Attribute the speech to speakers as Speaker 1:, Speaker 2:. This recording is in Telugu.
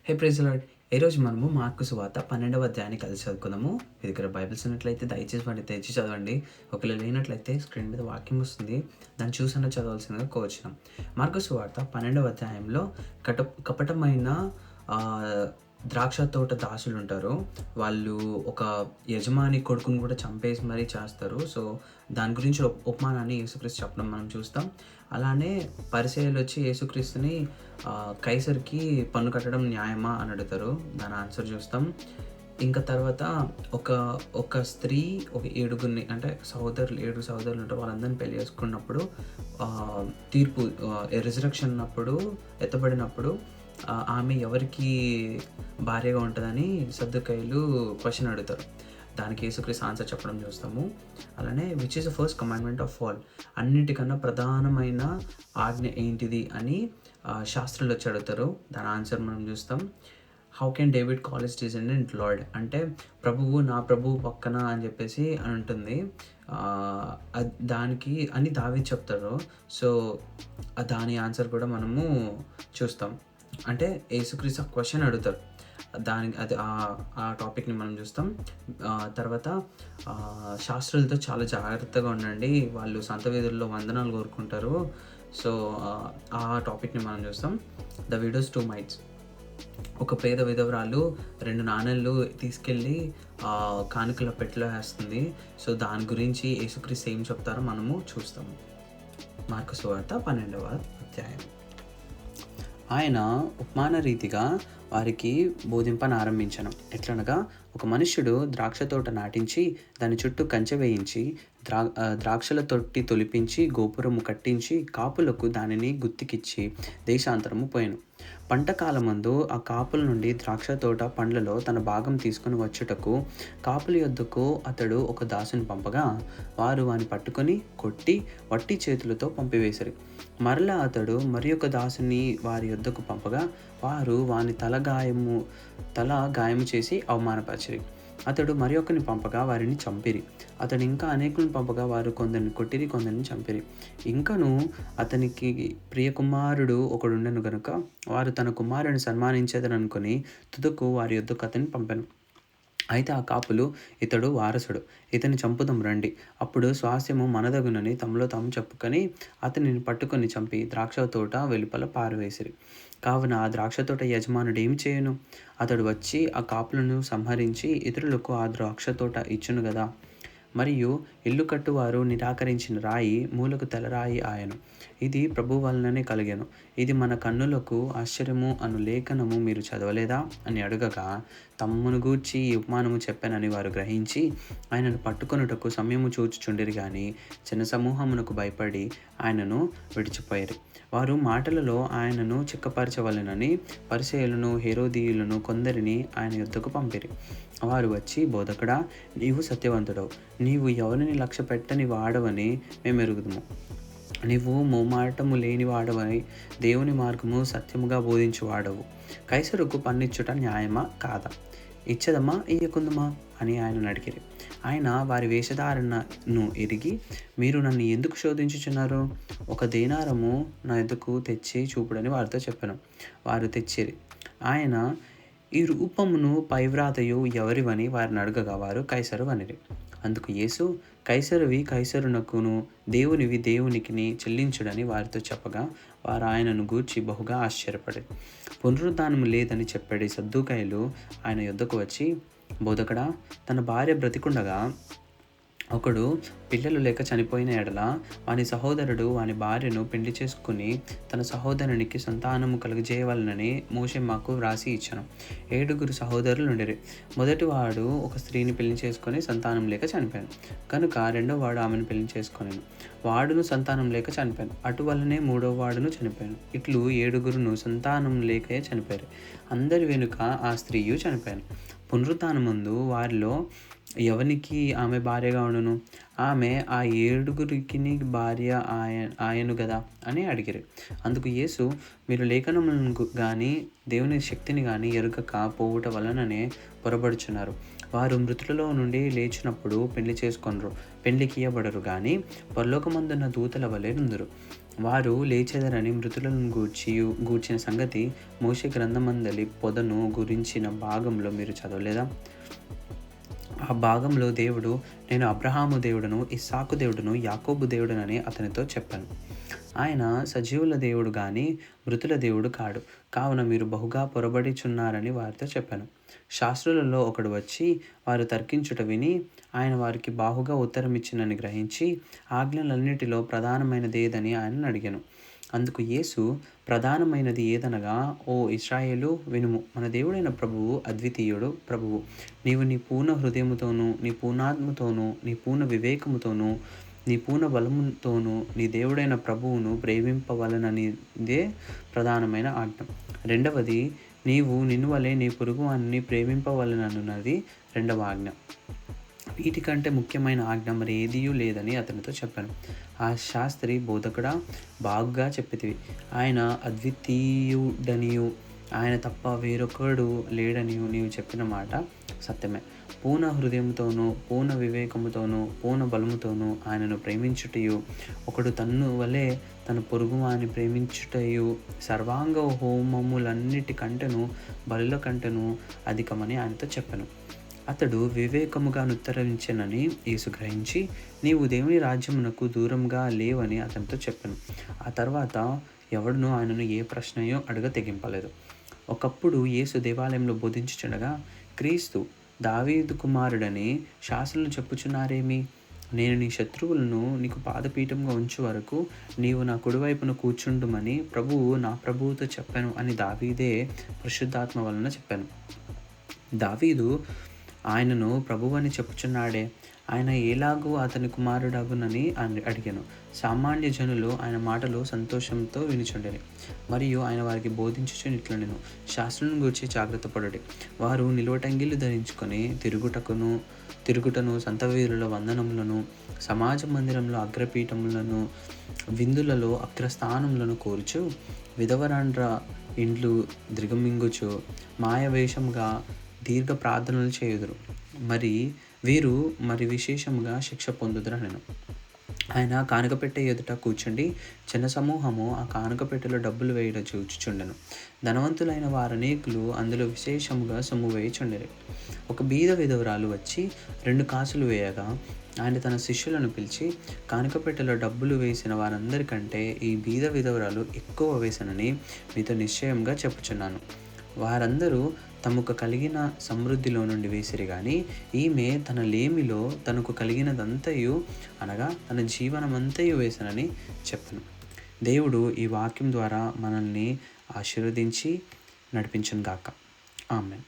Speaker 1: హే ప్రైజ్ లార్డ్. ఈరోజు మనము మార్కు సువార్త 12వ అధ్యాయాన్ని కలిసి చదువుకుందాము. మీ దగ్గర బైబిల్స్ ఉన్నట్లయితే దయచేసి వాటిని తెచ్చి చదవండి. ఒకవేళ లేనట్లయితే స్క్రీన్ మీద వాక్యం వస్తుంది, దాన్ని చూసన్నా చదవాల్సిందిగా కోరుచున్నాం. మార్కు సువార్త 12వ అధ్యాయంలో కపటమైన ద్రాక్ష తోట దాసులు ఉంటారు. వాళ్ళు ఒక యజమాని కొడుకుని కూడా చంపేసి మరీ చేస్తారు. సో దాని గురించి ఉపమానాన్ని యేసుక్రీస్తు చెప్పడం మనం చూస్తాం. అలానే పరిసయ్యులు వచ్చి యేసుక్రీస్తుని కైసర్‌కి పన్ను కట్టడం న్యాయమా అని అడుగుతారు. దాని ఆన్సర్ చూస్తాం. ఇంకా తర్వాత ఒక ఒక స్త్రీ ఒక ఏడుగురిని అంటే 7 సహోదరులు ఉంటారు. వాళ్ళందరిని పెళ్లి చేసుకున్నప్పుడు తీర్పు రిజరక్షన్ అప్పుడు ఎత్తబడినప్పుడు ఆమె ఎవరికి భార్యగా ఉంటుందని సద్దూకయ్యులు క్వశ్చన్ అడుగుతారు. దానికి యేసుక్రీస్తు ఆన్సర్ చెప్పడం చూస్తాము. అలానే which is the first commandment of all, అన్నిటికన్నా ప్రధానమైన ఆజ్ఞ ఏంటిది అని శాస్త్రులు వచ్చి అడుగుతారు. దాని ఆన్సర్ మనం చూస్తాం. How can David call his descendant lord, అంటే ప్రభువు నా ప్రభువు పక్కన అని చెప్పేసి అని ఉంటుంది. దానికి అని దావీదు చెప్తారు. సో దాని ఆన్సర్ కూడా మనము చూస్తాం. అంటే యేసుక్రీస్తు క్వశ్చన్ అడుగుతారు, దానికి అది ఆ టాపిక్ని మనం చూస్తాం. తర్వాత శాస్త్రులతో చాలా జాగ్రత్తగా ఉండండి, వాళ్ళు సంత వీధుల్లో వందనాలు కోరుకుంటారు. సో ఆ టాపిక్ని మనం చూస్తాం. ద విడోస్ 2 మైట్స్, ఒక పేద విధవరాలు 2 నాణేలు తీసుకెళ్ళి కానుకల పెట్టెలో వేస్తుంది. సో దాని గురించి యేసుక్రీస్తు ఏం చెప్తారో మనము చూస్తాము. మార్కు సువార్త 12వ అధ్యాయం. ఆయన ఉపమాన రీతిగా వారికి బోధింపనారంభించను. ఎట్లనగా, ఒక మనుష్యుడు ద్రాక్ష తోట నాటించి దాని చుట్టూ కంచె వేయించి ద్రాక్షల తొట్టి తొలిపించి గోపురము కట్టించి కాపులకు దానిని గుత్తికిచ్చి దేశాంతరము పోయెను. పంట కాలమందు ఆ కాపుల నుండి ద్రాక్ష తోట పండ్లలో తన భాగం తీసుకుని వచ్చుటకు కాపుల యొద్దకు అతడు ఒక దాసుని పంపగా వారు వాని పట్టుకొని కొట్టి వట్టి చేతులతో పంపివేసిరి. మరలా అతడు మరి ఒక దాసుని వారి యొద్దకు పంపగా వారు వాని తల గాయము చేసి అవమానపరిచిరి. అతడు మరి ఒకరిని పంపగా వారిని చంపిరి. అతడు ఇంకా అనేకులను పంపగా వారు కొందరిని కొట్టిరి, కొందరిని చంపిరి. ఇంకను అతనికి ప్రియ కుమారుడు ఒకడుండెను గనుక వారు తన కుమారుని సన్మానించేదననుకొని తుదకు వారి యొద్దకు అతన్ని పంపెను. అయితే ఆ కాపులు, ఇతడు వారసుడు, ఇతని చంపుదాం రండి, అప్పుడు స్వాస్థ్యము మనదగునని తమలో తాము చెప్పుకొని అతనిని పట్టుకొని చంపి ద్రాక్ష తోట వెలుపల పారవేసిరి. కావున ఆ ద్రాక్ష తోట యజమానుడు ఏమి చేయును? అతడు వచ్చి ఆ కాపులను సంహరించి ఇతరులకు ఆ ద్రాక్ష తోట ఇచ్చును గదా. మరియు ఇల్లు కట్టువారు నిరాకరించిన రాయి మూలకు తలరాయి ఆయను. ఇది ప్రభు వలననే కలిగెను. ఇది మన కన్నులకు ఆశ్చర్యము అను లేఖనము మీరు చదవలేదా అని అడగగా, తమ్మును గూర్చి ఈ ఉపమానము చెప్పానని వారు గ్రహించి ఆయనను పట్టుకొనుటకు సమయము చూచుచుండిరి గాని జనసమూహమునకు భయపడి ఆయనను విడిచిపోయారు. వారు మాటలలో ఆయనను చిక్కపరచవలెనని పరిసయ్యులను హేరోదీయులను కొందరిని ఆయన యొద్దకు పంపిరి. వారు వచ్చి, బోధకుడా, నీవు సత్యవంతుడవు, నీవు ఎవరిని లక్ష్య పెట్టని వాడవని మేము ఎరుగుదుము. నీవు మోమాటము లేని వాడవని దేవుని మార్గము సత్యముగా బోధించువాడవు. కైసరుకు పన్నిచ్చుట న్యాయమా కాదా? ఇచ్చదమా ఇయ్యకుందమా అని ఆయనను అడిగిరి. ఆయన వారి వేషధారణను ఎరిగి, మీరు నన్ను ఎందుకు శోధించుచున్నారు? ఒక దేనారము నా ఎద్దుకు తెచ్చి చూపుడని వారితో చెప్పాను. వారు తెచ్చిరి. ఆయన, ఈ రూపమును పైవ్రాతయు ఎవరివని వారిని అడగగా వారు కైసరు అనిరి. అందుకు యేసు, కైసరువి కైసరునకును, దేవునివి దేవునికిని చెల్లించుడని వారితో చెప్పగా వారు ఆయనను గూర్చి బహుగా ఆశ్చర్యపడి పునరుద్ధానము లేదని చెప్పాడు. సద్దూకయ్యులు ఆయన యొద్దకు వచ్చి, బోధకుడా, తన భార్య బ్రతికుండగా ఒకడు పిల్లలు లేక చనిపోయిన ఎడల వాని సహోదరుడు వాని భార్యను పెళ్లి చేసుకుని తన సహోదరునికి సంతానము కలుగజేయవలనని మోషే మాకు వ్రాసి ఇచ్చాను. 7 సహోదరులు ఉండిరి. మొదటివాడు ఒక స్త్రీని పెళ్లి చేసుకొని సంతానం లేక చనిపోయాను కనుక రెండవ వాడు ఆమెను పెళ్లి చేసుకొనెను. వాడును సంతానం లేక చనిపోయాను. అటువలనే 3వ వాడును చనిపోయాను. ఇట్లు 7 సంతానం లేకే చనిపోయారు. అందరి వెనుక ఆ స్త్రీయు చనిపోయాను. పునరుద్ధానమందు వారిలో ఎవనికి ఆమె భార్యగా ఉండును? ఆమె ఆ 7 భార్య ఆయను గదా అని అడిగిరి. అందుకు యేసు, మీరు లేఖనములను గాని దేవుని శక్తిని గాని ఎరుగక పోవుట వలననే పొరబడుచున్నారు. వారు మృతులలో నుండి లేచినప్పుడు పెళ్లి చేసుకొనరు, పెళ్లికియబడరు గాని పరలోకమందున్న దూతల వలె నుందురు. వారు లేచెదరని మృతులను గూర్చిన సంగతి మోషే గ్రంథమందలి పొదను గురించిన భాగంలో మీరు చదవలేదా? ఆ భాగంలో దేవుడు, నేను అబ్రహాము దేవుడును, ఇస్సాకు దేవుడును, యాకోబు దేవుడునని అతనితో చెప్పాను. ఆయన సజీవుల దేవుడు గాని మృతుల దేవుడు కాడు. కావున మీరు బహుగా పొరబడిచున్నారని వారితో చెప్పాను. శాస్త్రులలో ఒకడు వచ్చి వారు తర్కించుట విని ఆయన వారికి బాహుగా ఉత్తరమిచ్చినని గ్రహించి ఆజ్ఞలన్నిటిలో ప్రధానమైనదేదని ఆయనను అడిగాను. అందుకు యేసు, ప్రధానమైనది ఏదనగా, ఓ ఇశ్రాయేలు వినుము, మన దేవుడైన ప్రభువు అద్వితీయుడు ప్రభువు. నీవు నీ పూర్ణ హృదయముతోనూ, నీ పూర్ణాత్మతోనూ, నీ పూర్ణ వివేకముతోనూ, నీ పూర్ణ బలముతోనూ నీ దేవుడైన ప్రభువును ప్రేమింపవలననిదే ప్రధానమైన ఆజ్ఞ. రెండవది, నీవు నిన్ను వలె నీ పొరుగువానిని ప్రేమింపవలననున్నది రెండవ ఆజ్ఞ. వీటికంటే ముఖ్యమైన ఆజ్ఞ మరి ఏదియూ లేదని అతనితో చెప్పాను. ఆ శాస్త్రి, బోధకుడా, బాగుగా చెప్పితివి. ఆయన అద్వితీయుడనియు ఆయన తప్ప వేరొకడు లేడనియు నీవు చెప్పిన మాట సత్యమే. పూర్ణ హృదయముతోనూ, పూర్ణ వివేకముతోనూ, పూర్ణ బలముతోనూ ఆయనను ప్రేమించుటయు, ఒకడు తన్ను వలె తన పొరుగువాని ప్రేమించుటయు సర్వాంగ హోమములన్నిటి కంటెను బలుల కంటెను అధికమని ఆయనతో చెప్పాను. అతడు వివేకముగా నుత్తరించెనని యేసు గ్రహించి, నీవు దేవుని రాజ్యమునకు దూరంగా లేవని అతనితో చెప్పాను. ఆ తర్వాత ఎవడునూ ఆయనను ఏ ప్రశ్నయో అడగ తెగింపలేదు. ఒకప్పుడు యేసు దేవాలయంలో బోధించుచుండగా, క్రీస్తు దావీదు కుమారుడని శాస్త్రులు చెప్పుచున్నారేమి? నేను నీ శత్రువులను నీకు పాదపీఠంగా ఉంచు వరకు నీవు నా కుడివైపున కూర్చుండుమని ప్రభువు నా ప్రభువుతో చెప్పాను అని దావీదే పరిశుద్ధాత్మ వలన చెప్పాను. దావీదు ఆయనను ప్రభువని చెప్పుచున్నాడే, ఆయన ఎలాగూ అతని కుమారుడగునని అడిగాను. సామాన్య జనులు ఆయన మాటలు సంతోషంతో వినుచుండిరి. మరియు ఆయన వారికి బోధించుచు ఇట్లనెను, శాస్త్రులను గూర్చి జాగ్రత్త పడుడి. వారు నిలువటంగిళ్ళు ధరించుకొని తిరుగుటను, సంతవీరుల వందనములను, సమాజ మందిరంలో అగ్రపీఠములను, విందులలో అగ్రస్థానములను కోరుచు, విధవరాండ్ర ఇండ్లు దిగమింగుచు మాయవేషముగా దీర్ఘ ప్రార్థనలు చేయుదురు. వీరు విశేషముగా శిక్ష పొందుదురనెను. ఆయన కానుకపెట్టె ఎదుట కూర్చుండి చిన్న సమూహము ఆ కానుకపెట్టెలో డబ్బులు వేయుట చూచుచుండెను. ధనవంతులైన వారనేకులు అందులో విశేషముగా సొమ్ము వేయుచుండిరి. ఒక బీద విధవరాలు వచ్చి 2 కాసులు వేయగా ఆయన తన శిష్యులను పిలిచి, కానుకపెట్టెలో డబ్బులు వేసిన వారందరికంటే ఈ బీద విధవరాలు ఎక్కువ వేసనని మీతో నిశ్చయంగా చెప్పుచున్నాను. వారందరూ తమకు కలిగిన సమృద్ధిలో నుండి వేసిరి గాని ఈమె తన లేమిలో తనకు కలిగినదంతయు అనగా తన జీవనమంతయు వేసనని చెప్పెను. దేవుడు ఈ వాక్యం ద్వారా మనల్ని ఆశీర్వదించి నడిపించును గాక. ఆమేన్.